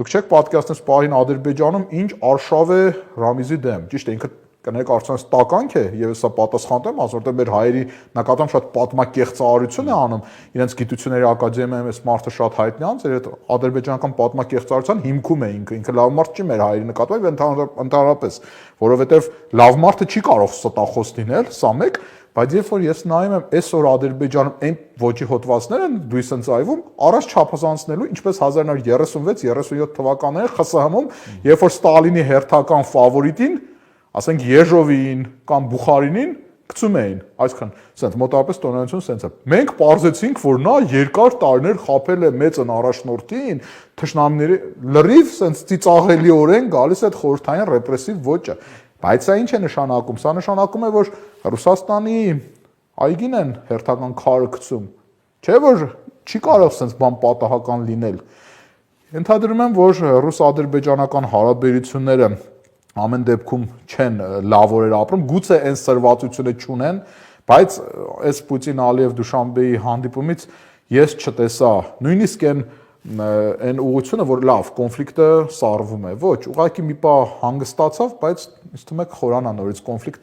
Դուք չեք պատկերացնի սպահին Ադրբեջանում ինչ արշավ է Ռամիզի դեմ։ Ճիշտ է, ինքը կներեք արդյոք տականք է եւ սա պատասխան եմ, ասորտե մեր հայերի նկատմամբ շատ պատմակեղծարարություն է անում, իրենց գիտությունների ակադեմիայում էս մարդը շատ հայտնի անց, այդ ադրբեջանական պատմակեղծարարության հիմքում է ինքը լավ մարդ չի մեր հայերի նկատմամբ եւ ընդհանրապես, որովհետեւ լավ մարդը չի կարող ստախոս լինել, սա մեկ, բայց երբ որ ես նայում եմ այսօր Ադրբեջանում այն ոչի հոդվածներ են դույս են ծայվում, առաջ չափազանցնելու, ինչպես 1936-37 թվականներին ԽՍՀՄ-ում, երբ որ Ստալինի հերթական ֆավորիտին, ասենք Եժովին կամ Բուխարինին գցում էին, այսքան, ասենք մոտավորապես տոնայությունը սենց է։ Մենք պարզեցինք, որ նա երկար տարիներ խաբել է մեծն առաջնորդին, թշնամիների լրիվ սենց ծիծաղելիորեն գալիս է այդ խորհրդային ռեպրեսիվ ոճը։ Բայց սա ինչ է նշանակում։ Սա նշանակում է, որ Ռուսաստանի այգին են հերթական քարը գցում։ Չէ՞ որ չի կարող սենց բան պատահական լինել։ Ենթադրում եմ, որ ռուս-ադրբեջանական հարաբերությունները ամեն դեպքում չեն լավորեր ապրում, գուցե այն սրվածությունը չունեն, բայց այս Պուտին-Ալիև Դուշանբեի հանդիպումից ես չտեսա նույնիսկ այն ուղղությունը, որ լավ, կոնֆլիկտը սառվում է, ոչ, ուղղակի մի պահ հանգստացավ, բայց ինձ թվում է խորանա նորից կոնֆլիկտը